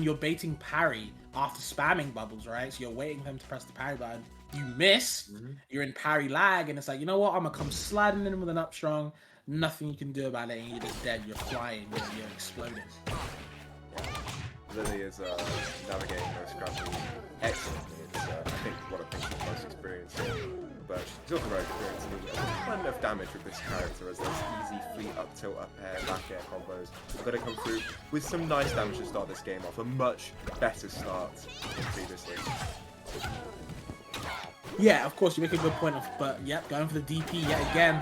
even you're baiting parry after spamming bubbles, right? So you're waiting for him to press the parry button. You miss, you're in parry lag, and it's like, you know what? I'm gonna come sliding in with an up strong. Nothing you can do about it, and you're just dead. You're flying. You're exploding. Lily is navigating those scrappy excellently. It's, I think, one of the things she's most experienced in. But she's also very experienced in not enough damage with this character, as those easy fleet up tilt, up air, back air combos are going to come through with some nice damage to start this game off. A much better start than previously. Yeah, of course, you make a good point, but yep, going for the DP yet again.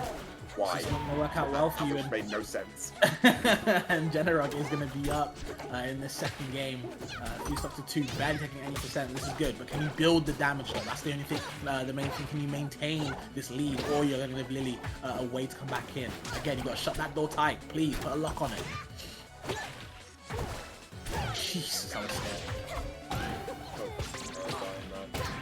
Why? It's not going to work out well for you. It made no sense. And Genarog is going to be up in the second game. 3 stocks to 2, barely taking any percent. This is good, but can you build the damage though? That's the only thing, the main thing. Can you maintain this lead, or you're going to give Lily a way to come back in? Again, you got to shut that door tight. Please, put a lock on it. Jesus, I was scared.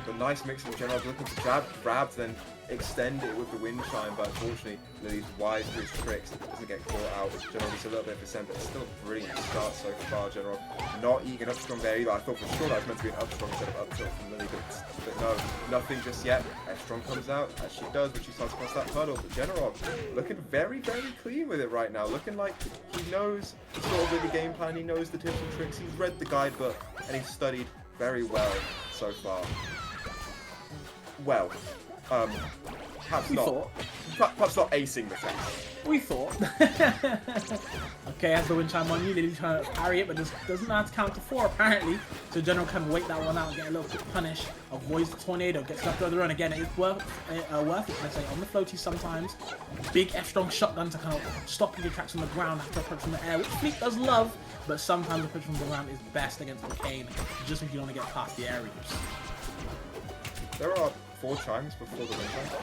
The nice mix of Genarog looking to grab, then extend it with the wind chime, but unfortunately Lily's wise to his tricks, doesn't get caught out. Genarog is a little bit of percent, but it's still a brilliant start so far. Genarog not eating up strong there either. I thought for sure that was meant to be an up strong instead of up tilt from Lily, but no, nothing just yet. F strong comes out, as she does when she starts across that puddle, but Genarog looking very, very clean with it right now, looking like he knows sort of the game plan, he knows the tips and tricks, he's read the guidebook, and he's studied very well so far. Well, perhaps not acing the test. We thought. Okay, has the wind chime on you. Lily's trying to parry it, but doesn't know how to count to 4 apparently. So General can wait that one out and get a little quick punish. Avoids the tornado, gets left over the run again. It's worth it, let's say, on the floaty sometimes. Big F strong shotgun to kind of stop your tracks on the ground after approach from the air, which Fleet does love, but sometimes approach from the ground is best against Orcane, just if you don't want to get past the aerials. There are 4 chimes before the wind chime.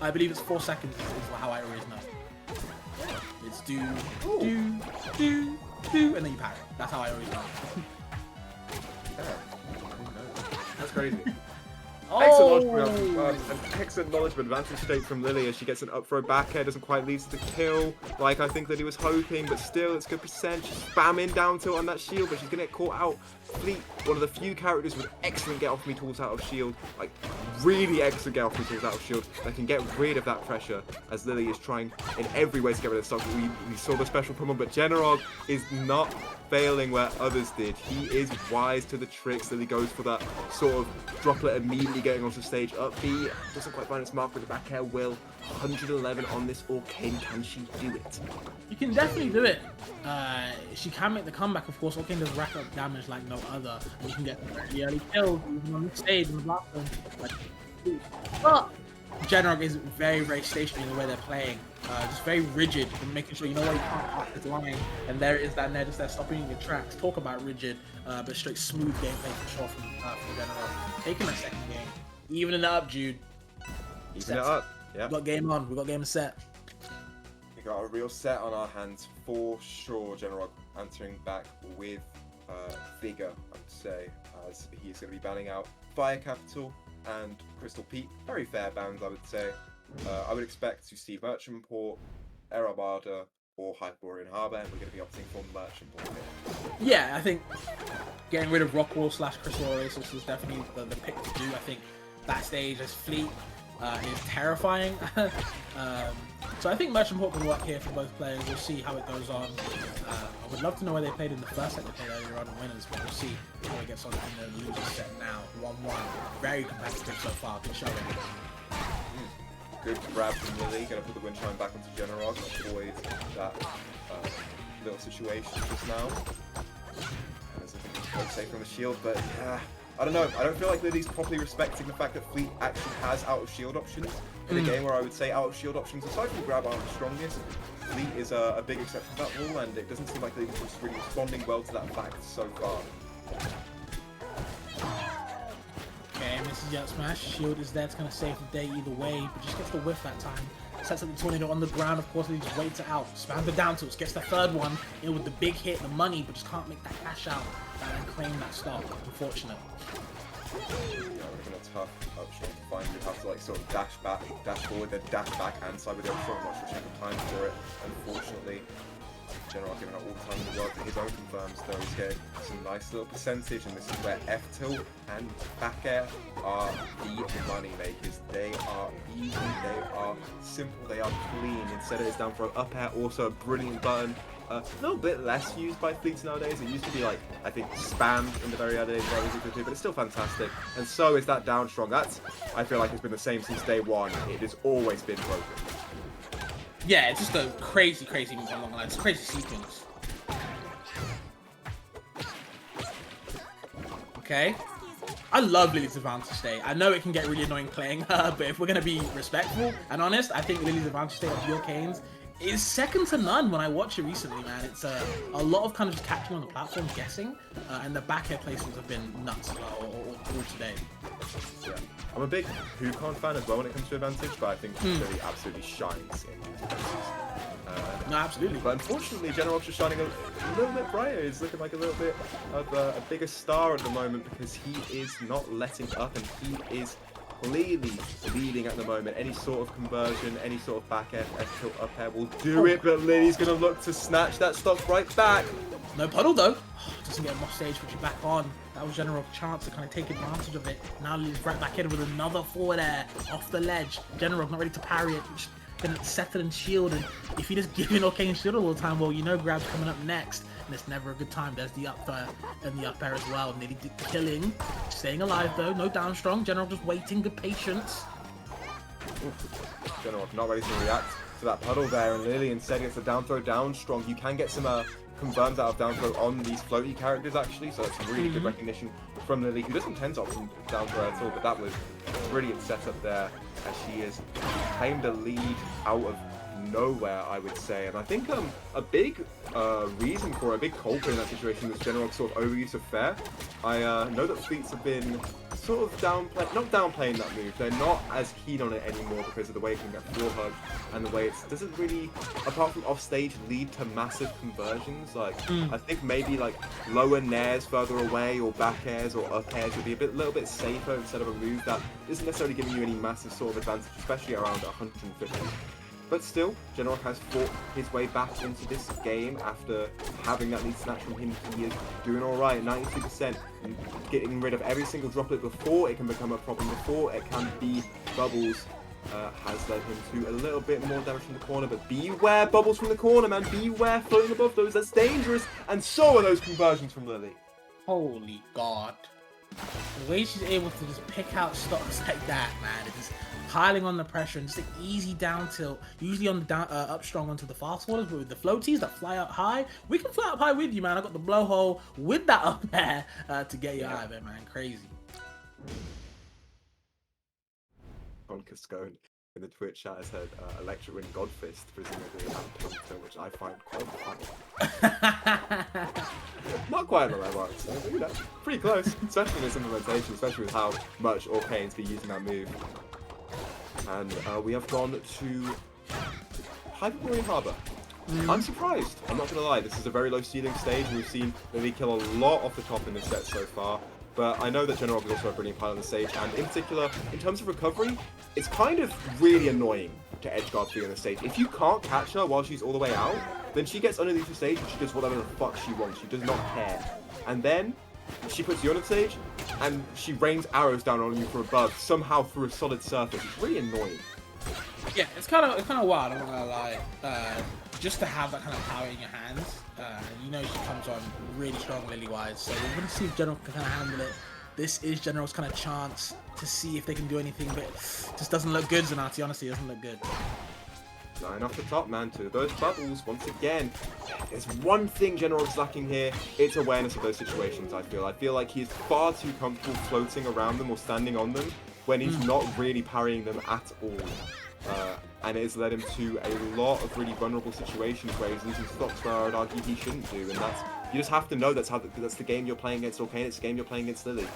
I believe it's 4 seconds is how I always know. It's do, and then you parry. That's how I always know. That's crazy. Oh! Excellent knowledge of advantage state from Lily as she gets an up throw back air, doesn't quite lead to the kill like I think that he was hoping, but still it's good percent. She's spamming down tilt on that shield, but she's gonna get caught out. Fleet, one of the few characters with excellent get off me tools out of shield, like really excellent get off me tools out of shield that can get rid of that pressure, as Lily is trying in every way to get rid of the stock. We saw the special promo, but Genarog is not failing where others did. He is wise to the tricks. Lily goes for that sort of droplet immediately getting onto the stage. Up B, doesn't quite find its mark with the back air. Will 111 on this Orcane. Can she do it? You can definitely do it. She can make the comeback, of course. Orcane does rack up damage like no other. And you can get the early kills even on the stage in the last one. But Genarog is very, very stationary in the way they're playing. Just very rigid and making sure you know what you can't pass this line. And there is that net just there stopping in your tracks. Talk about rigid, but straight smooth gameplay for sure from Genarog. Taking that second game. Even it up, Jude. Even it up. Yeah. We got game on. We got game set. We got a real set on our hands for sure. Genarog answering back with vigor, I would say, as he's going to be banning out Fire Capital and Crystal Peak. Very fair bans, I would say. I would expect to see Merchant Port, Erabada, or Hyperborean Harbour, and we're going to be opting for Merchant Port here. Yeah, I think getting rid of Rockwall / Crystal Oasis is definitely the pick to do. I think that stage as Fleet is terrifying. So I think Merchant Port can work here for both players. We'll see how it goes on. I would love to know where they played in the first set they played earlier on in winners, but we'll see how it gets on in the losers set now. 1-1. Very competitive so far. Good showing. Good grab from Lily, going to put the wind chime back onto Genarog, avoid that little situation just now. As I think it's safe from the shield, but yeah, I don't know. I don't feel like Lily's properly respecting the fact that Fleet actually has out of shield options in a game where I would say out of shield options, aside from grab, aren't the strongest. Fleet is a big exception to that rule, and it doesn't seem like Lily's just really responding well to that fact so far. Okay, misses the out smash. Shield is there. It's going to save the day either way, but just gets the whiff that time. Sets up the tornado on the ground. Of course, he just waits it out. Spams the down tilts. Gets the third one in with the big hit, the money, but just can't make that cash out and claim that stock. Unfortunate. Yeah, looking a tough option to find. You'd have to like sort of dash back, dash forward, then dash back and side with the option. I'm not sure check the time for it, unfortunately. Genarog giving out all the time in the world for his own confirms, though he's getting some nice little percentage, and this is where F-tilt and back air are the money makers. They are easy, they are simple, they are clean. Instead of his down throw up air, also a brilliant button. A little bit less used by fleets nowadays. It used to be like, I think, spammed in the very early days of Easy 2, but it's still fantastic. And so is that down strong. That's, I feel like, it's been the same since day one. It has always been broken. Yeah, it's just a crazy move along the line. It's a crazy sequence. Okay. I love Lily's advantage state. I know it can get really annoying playing her, but if we're going to be respectful and honest, I think Lily's advantage state of Orcane's is second to none when I watch it recently, man. It's a lot of kind of just catching on the platform, guessing, and the back air placements have been nuts all today. Yeah. I'm a big Orcane fan as well when it comes to advantage, but I think Lily absolutely shines in these advantages. No, absolutely. But unfortunately, Genarog's just shining a little bit brighter. He's looking like a little bit of a bigger star at the moment because he is not letting up, and he is clearly leading at the moment. Any sort of conversion, any sort of back air, F-tilt, up air will do it, but Lily's going to look to snatch that stock right back. No puddle though. Doesn't get him off stage, which is back on. That was Genarog's chance to kind of take advantage of it. Now Lily's right back in with another forward air off the ledge. Genarog not ready to parry it. Just gonna settle and shield, and if you just give in Orcane shield all the time, well, you know grab's coming up next, and it's never a good time. There's the up there and the up air as well. Nearly killing. Staying alive though, no down strong. Genarog just waiting, good patience. Genarog not ready to react to that puddle there, and Lily instead gets a down throw down strong. You can get some confirms out of down throw on these floaty characters actually, so that's really good recognition from Lily, who doesn't tend to opt from down throw at all, but that was a brilliant setup there as she has claimed a lead out of nowhere, I would say. And I think a big reason for a big culprit in that situation was Genarog's sort of overuse of fair. I know that fleets have been sort of not downplaying that move. They're not as keen on it anymore because of the way it can get floor hugged and the way it doesn't really, apart from off stage, lead to massive conversions. Like I think maybe like lower nairs further away or back airs or up airs would be a little bit safer instead of a move that isn't necessarily giving you any massive sort of advantage, especially around 150. But still, Genarog has fought his way back into this game after having that lead snatch from him. He is doing alright, 92%, getting rid of every single droplet before it can become a problem, before it can be bubbles, has led him to a little bit more damage from the corner. But beware bubbles from the corner, man, beware floating above those, that's dangerous, and so are those conversions from Lily. Holy God. The way she's able to just pick out stocks like that, man, it is piling on the pressure and just an easy down tilt, usually on the down up strong onto the fast waters, but with the floaties that fly up high, we can fly up high with you, man. I got the blowhole with that up there to get you out of it, man. Crazy. On Cascone in the Twitch chat has said Electric Wind Godfist, presumably that counter, which I find quite funny. Not quite on the level, I would say, but you know, pretty close, especially in this implementation, especially with how much Orcane's been using that move. And we have gone to Hypermarine Harbour. I'm surprised, I'm not going to lie. This is a very low ceiling stage, and we've seen Lily kill a lot off the top in this set so far. But I know that Genarog is also a brilliant pilot on the stage, and in particular, in terms of recovery, it's kind of really annoying to edgeguard free on the stage. If you can't catch her while she's all the way out, then she gets underneath the stage and she does whatever the fuck she wants. She does not care. And then she puts you on the stage, and she rains arrows down on you from above, somehow through a solid surface. It's really annoying. Yeah, it's kind of wild, I'm not gonna lie. Just to have that kind of power in your hands. You know she comes on really strong Lily-wise, so we're gonna see if Genarog can kind of handle it. This is Genarog's kind of chance to see if they can do anything, but just doesn't look good, Zanati. Honestly, it doesn't look good. Line off the top, man, to those bubbles once again. There's one thing Genarog's lacking here. It's awareness of those situations, I feel. I feel like he's far too comfortable floating around them or standing on them when he's not really parrying them at all. And it has led him to a lot of really vulnerable situations where he's losing stocks where I would argue he shouldn't do. And that's, you just have to know that's the game you're playing against Orcane, it's the game you're playing against Lily.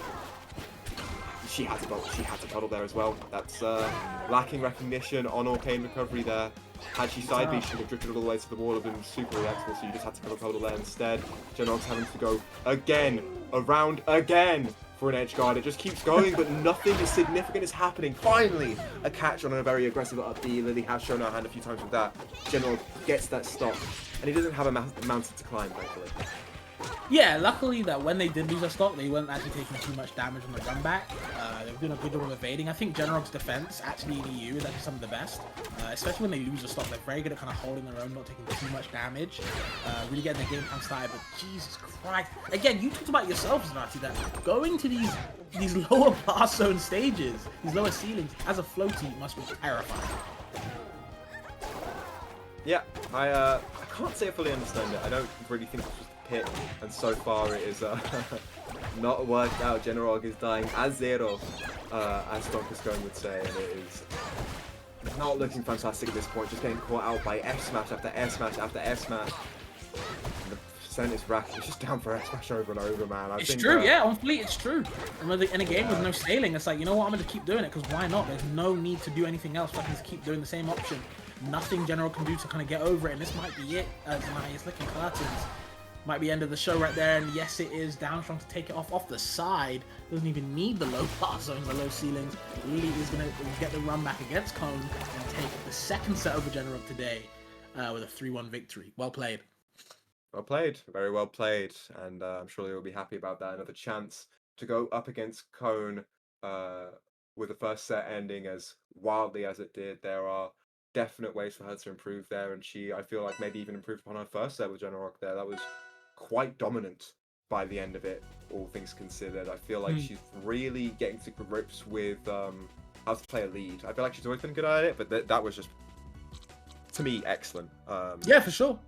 She had to puddle there as well. That's lacking recognition on Orcane recovery there. Had she side B, she would have drifted all the way to the wall, have been super reactable, so you just had to cover puddle there instead. Genarog's having to go again, around again, for an edge guard. It just keeps going, but nothing is significant is happening. Finally, a catch on a very aggressive up B. Lily has shown her hand a few times with that. Genarog gets that stop, and he doesn't have a mountain to climb, thankfully. Yeah, luckily that when they did lose their stock, they weren't actually taking too much damage on the run back. They were doing a good job of evading. I think Genarog's defense actually in EU is actually some of the best, especially when they lose a stock. They're very good at kind of holding their own, not taking too much damage, really getting their game plan started. But Jesus Christ, again, you talked about yourself, Zanati, that going to these lower blast zone stages, these lower ceilings as a floaty must be terrifying. Yeah, I can't say I fully understand it. I don't really think it's just hit, and so far it is not worked out. Genarog is dying as zero, as Stonkascone would say, and it is not looking fantastic at this point, just getting caught out by F smash after F smash after F smash. And the percentage rack is just down for F smash over and over, man. It's true, yeah, on fleet it's true. And in a game with no scaling, it's like, you know what, I'm gonna keep doing it, because why not? There's no need to do anything else, I can just keep doing the same option. Nothing Genarog can do to kind of get over it, and this might be it. Tonight is looking curtains. Might be end of the show right there, and yes, it is. Down strong to take it off the side. Doesn't even need the low blast zones, the low ceilings. Lily is going to get the run back against Cone and take the second set over Genarog today with a 3-1 victory. Well played. Well played, very well played, and I'm sure you'll be happy about that. Another chance to go up against Cone with the first set ending as wildly as it did. There are definite ways for her to improve there, and I feel like maybe even improved upon her first set with Genarog there. That was quite dominant by the end of it, all things considered. I feel like she's really getting to grips with how to play a lead. I feel like she's always been good at it, but that was just, to me, excellent. Yeah, for sure.